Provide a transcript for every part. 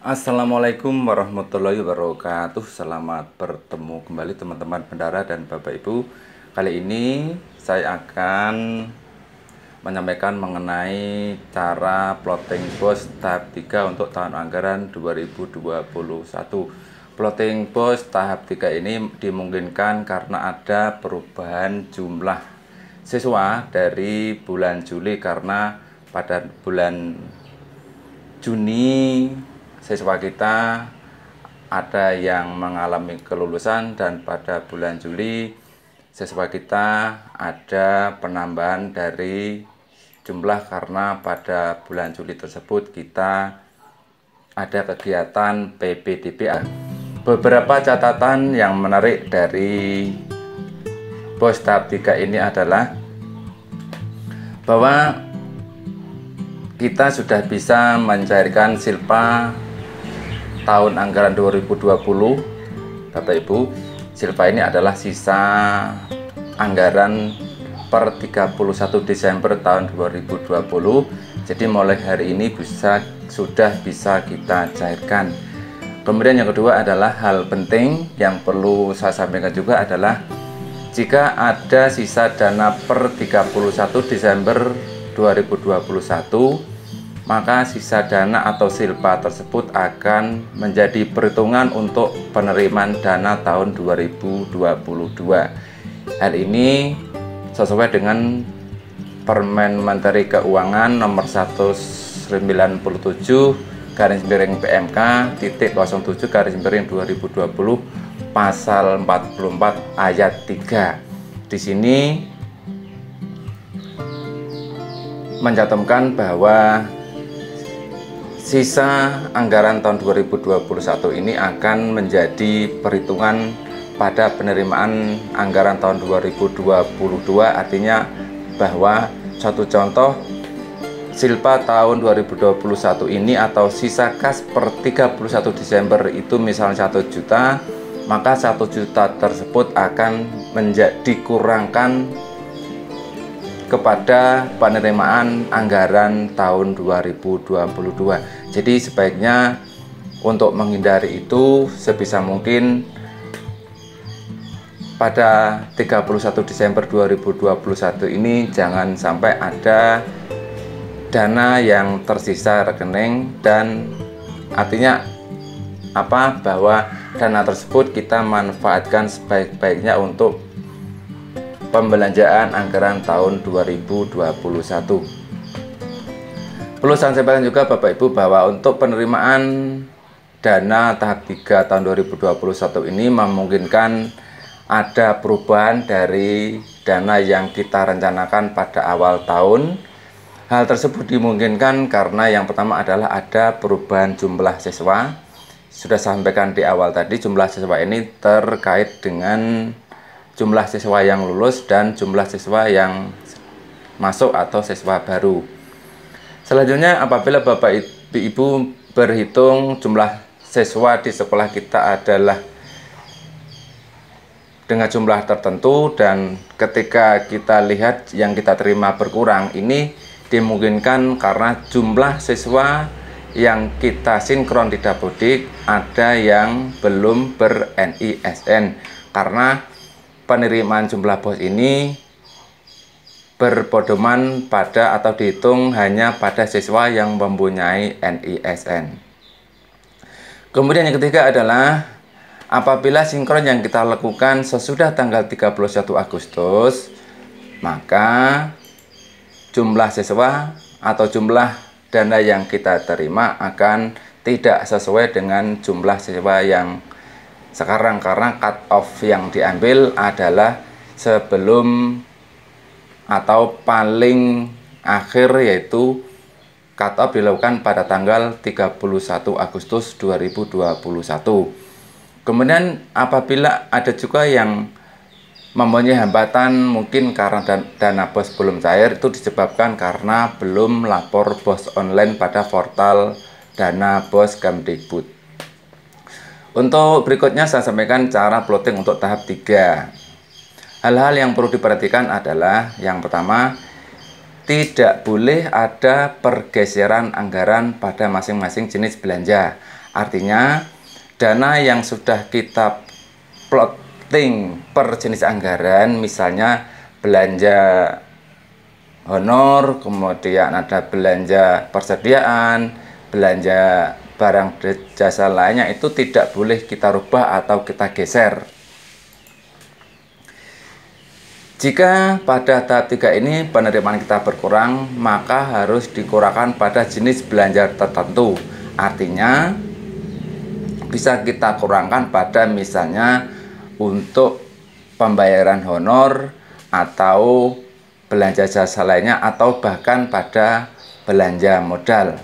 Assalamualaikum warahmatullahi wabarakatuh. Selamat bertemu kembali teman-teman bendara dan Bapak Ibu. Kali ini saya akan menyampaikan mengenai cara plotting BOS tahap 3 untuk tahun anggaran 2021. Plotting BOS tahap 3 ini dimungkinkan karena ada perubahan jumlah siswa dari bulan Juli, karena pada bulan Juni siswa kita ada yang mengalami kelulusan, dan pada bulan Juli siswa kita ada penambahan dari jumlah karena pada bulan Juli tersebut kita ada kegiatan PPDBA. Beberapa catatan yang menarik dari BOS tahap 3 ini adalah bahwa kita sudah bisa mencairkan silpa tahun anggaran 2020. Bapak Ibu, silpa ini adalah sisa anggaran per 31 Desember tahun 2020. Jadi mulai hari ini sudah bisa kita cairkan. Kemudian yang kedua adalah hal penting yang perlu saya sampaikan juga adalah jika ada sisa dana per 31 Desember 2021, maka sisa dana atau silpa tersebut akan menjadi perhitungan untuk penerimaan dana tahun 2022. Hal ini sesuai dengan Permen Menteri Keuangan nomor 197/PMK-07/2020 pasal 44 ayat 3. Di sini mencantumkan bahwa sisa anggaran tahun 2021 ini akan menjadi perhitungan pada penerimaan anggaran tahun 2022. Artinya bahwa satu contoh, silpa tahun 2021 ini atau sisa kas per 31 Desember itu misalnya 1 juta, maka 1 juta tersebut akan dikurangkan kepada penerimaan anggaran tahun 2022. Jadi sebaiknya untuk menghindari itu sebisa mungkin pada 31 Desember 2021 ini jangan sampai ada dana yang tersisa rekening, dan artinya apa? Bahwa dana tersebut kita manfaatkan sebaik-baiknya untuk pembelanjaan anggaran tahun 2021. Perlu saya sampaikan juga Bapak Ibu bahwa untuk penerimaan dana tahap 3 tahun 2021 ini memungkinkan ada perubahan dari dana yang kita rencanakan pada awal tahun. Hal tersebut dimungkinkan karena yang pertama adalah ada perubahan jumlah siswa. Sudah saya sampaikan di awal tadi, jumlah siswa ini terkait dengan jumlah siswa yang lulus dan jumlah siswa yang masuk atau siswa baru. Selanjutnya, apabila Bapak Ibu berhitung jumlah siswa di sekolah kita adalah dengan jumlah tertentu, dan ketika kita lihat yang kita terima berkurang, ini dimungkinkan karena jumlah siswa yang kita sinkron di Dapodik ada yang belum ber-NISN, karena penerimaan jumlah BOS ini berpedoman pada atau dihitung hanya pada siswa yang mempunyai NISN. Kemudian yang ketiga adalah apabila sinkron yang kita lakukan sesudah tanggal 31 Agustus, maka jumlah siswa atau jumlah dana yang kita terima akan tidak sesuai dengan jumlah siswa yang sekarang, karena cut off yang diambil adalah sebelum atau paling akhir, yaitu cut off dilakukan pada tanggal 31 Agustus 2021. Kemudian apabila ada juga yang mempunyai hambatan mungkin karena dana BOS belum cair, itu disebabkan karena belum lapor BOS online pada portal Dana BOS Kemdikbud. Untuk berikutnya saya sampaikan cara plotting untuk tahap 3. Hal-hal yang perlu diperhatikan adalah yang pertama, tidak boleh ada pergeseran anggaran pada masing-masing jenis belanja. Artinya, dana yang sudah kita plotting per jenis anggaran, misalnya belanja honor, kemudian ada belanja persediaan, belanja barang jasa lainnya, itu tidak boleh kita rubah atau kita geser. Jika pada tahap 3 ini penerimaan kita berkurang, maka harus dikurangkan pada jenis belanja tertentu. Artinya, bisa kita kurangkan pada misalnya untuk pembayaran honor atau belanja jasa lainnya, atau bahkan pada belanja modal.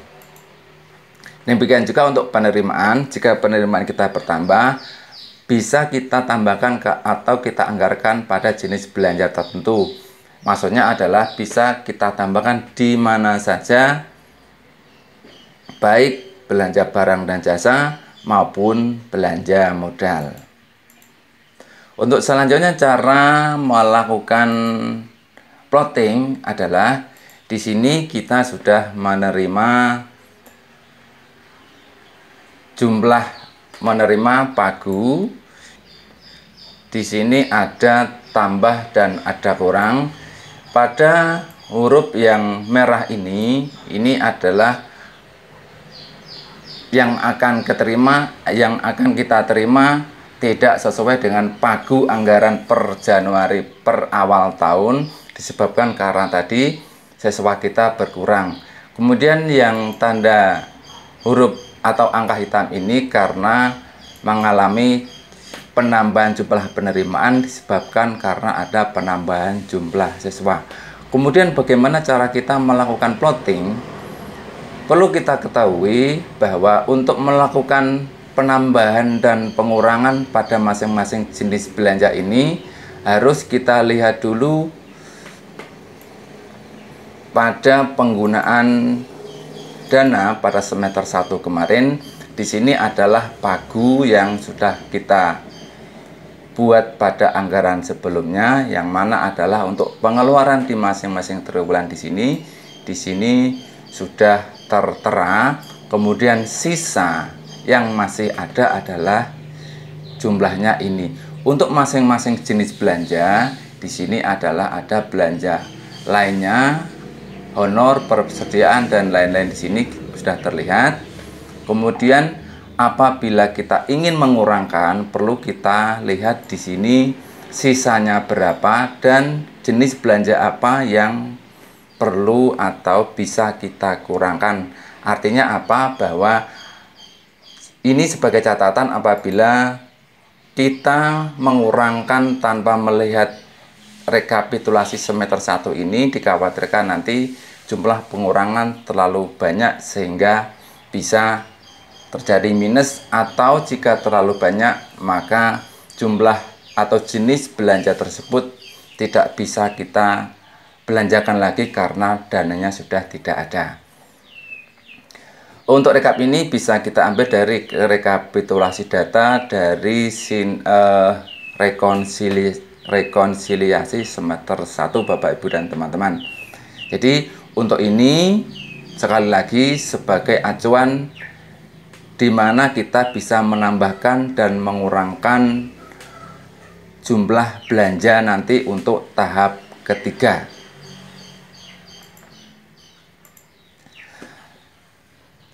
Demikian juga untuk penerimaan, jika penerimaan kita bertambah, bisa kita tambahkan atau kita anggarkan pada jenis belanja tertentu. Maksudnya adalah bisa kita tambahkan di mana saja, baik belanja barang dan jasa maupun belanja modal. Untuk selanjutnya cara melakukan plotting adalah di sini kita sudah menerima pagu. Di sini ada tambah dan ada kurang. Pada huruf yang merah ini adalah yang akan kita terima tidak sesuai dengan pagu anggaran per Januari per awal tahun, disebabkan karena tadi siswa kita berkurang. Kemudian yang tanda huruf atau angka hitam ini karena mengalami penambahan jumlah penerimaan disebabkan karena ada penambahan jumlah siswa. Kemudian bagaimana cara kita melakukan plotting? Perlu kita ketahui bahwa untuk melakukan penambahan dan pengurangan pada masing-masing jenis belanja ini harus kita lihat dulu pada penggunaan dana pada semester 1 kemarin. Di sini adalah pagu yang sudah kita buat pada anggaran sebelumnya, yang mana adalah untuk pengeluaran di masing-masing triwulan di sini sudah tertera. Kemudian sisa yang masih ada adalah jumlahnya ini. Untuk masing-masing jenis belanja di sini adalah ada belanja lainnya, honor, persediaan dan lain-lain di sini sudah terlihat. Kemudian apabila kita ingin mengurangkan, perlu kita lihat di sini sisanya berapa dan jenis belanja apa yang perlu atau bisa kita kurangkan. Artinya apa? Bahwa ini sebagai catatan apabila kita mengurangkan tanpa melihat rekapitulasi semester 1 ini, dikhawatirkan nanti jumlah pengurangan terlalu banyak sehingga bisa terjadi minus, atau jika terlalu banyak maka jumlah atau jenis belanja tersebut tidak bisa kita belanjakan lagi karena dananya sudah tidak ada. Untuk rekap ini bisa kita ambil dari rekapitulasi data dari rekonsiliasi semester 1 Bapak Ibu dan teman-teman. Jadi untuk ini sekali lagi sebagai acuan di mana kita bisa menambahkan dan mengurangkan jumlah belanja nanti untuk tahap ketiga.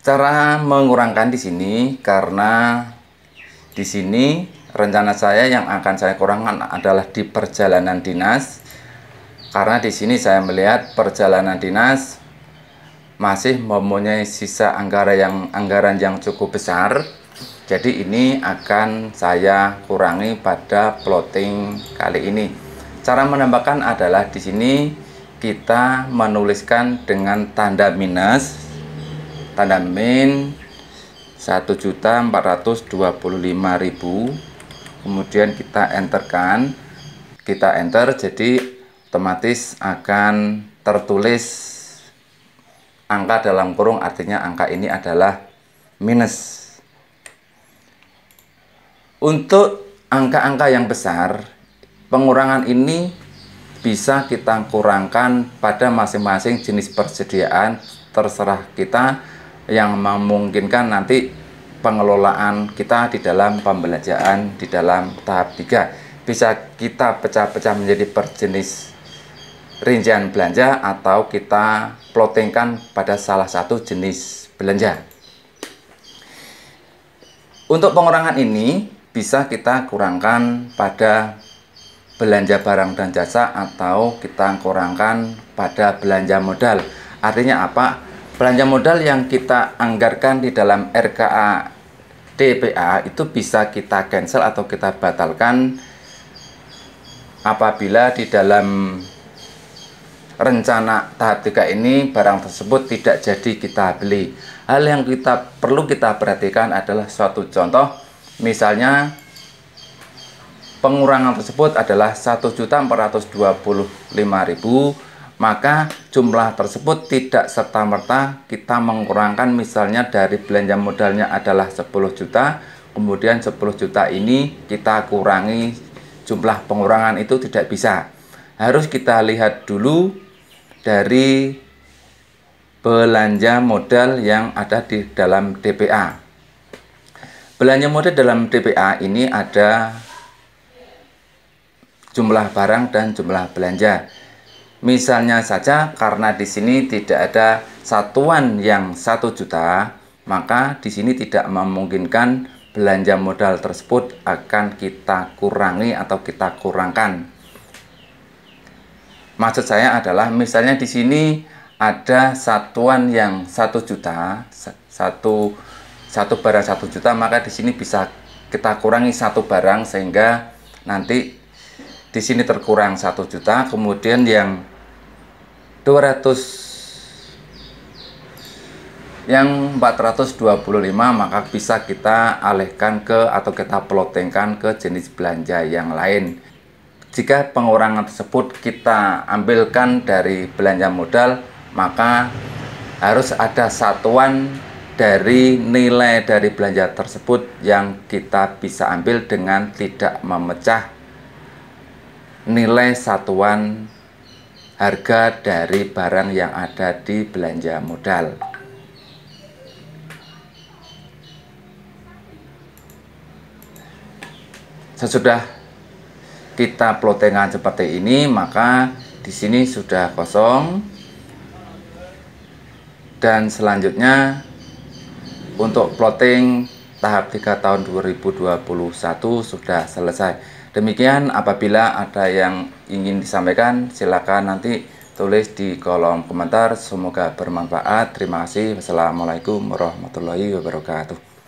Cara mengurangkan di sini, karena di sini rencana saya yang akan saya kurangkan adalah di perjalanan dinas, karena di sini saya melihat perjalanan dinas masih mempunyai sisa anggaran yang cukup besar. Jadi ini akan saya kurangi pada plotting kali ini. Cara menambahkan adalah di sini kita menuliskan dengan tanda minus, tanda min 1.425.000. Kemudian kita enterkan, kita enter, jadi otomatis akan tertulis angka dalam kurung, artinya angka ini adalah minus. Untuk angka-angka yang besar, pengurangan ini bisa kita kurangkan pada masing-masing jenis persediaan, terserah kita yang memungkinkan nanti pengelolaan kita di dalam pembelanjaan di dalam tahap 3. Bisa kita pecah-pecah menjadi per jenis rincian belanja atau kita plottingkan pada salah satu jenis belanja. Untuk pengurangan ini bisa kita kurangkan pada belanja barang dan jasa atau kita kurangkan pada belanja modal. Artinya apa? Belanja modal yang kita anggarkan di dalam RKA DPA itu bisa kita cancel atau kita batalkan apabila di dalam rencana tahap 3 ini barang tersebut tidak jadi kita beli. Hal yang perlu kita perhatikan adalah suatu contoh, misalnya pengurangan tersebut adalah 1.425.000, maka jumlah tersebut tidak serta-merta kita mengkurangkan, misalnya dari belanja modalnya adalah 10 juta, kemudian 10 juta ini kita kurangi jumlah pengurangan, itu tidak bisa. Harus kita lihat dulu dari belanja modal yang ada di dalam DPA. Belanja modal dalam DPA ini ada jumlah barang dan jumlah belanja. Misalnya saja karena di sini tidak ada satuan yang 1 juta, maka di sini tidak memungkinkan belanja modal tersebut akan kita kurangi atau kita kurangkan. Maksud saya adalah misalnya di sini ada satuan yang 1 juta, satu barang 1 juta, maka di sini bisa kita kurangi satu barang sehingga nanti di sini terkurang 1 juta, kemudian yang 425 maka bisa kita alihkan ke atau kita plottingkan ke jenis belanja yang lain. Jika pengurangan tersebut kita ambilkan dari belanja modal, maka harus ada satuan dari nilai dari belanja tersebut yang kita bisa ambil dengan tidak memecah nilai satuan harga dari barang yang ada di belanja modal. Sesudah kita plottingan seperti ini, maka di sini sudah kosong, dan selanjutnya untuk plotting tahap 3 tahun 2021 sudah selesai. Demikian, apabila ada yang ingin disampaikan, silakan nanti tulis di kolom komentar. Semoga bermanfaat. Terima kasih. Wassalamualaikum warahmatullahi wabarakatuh.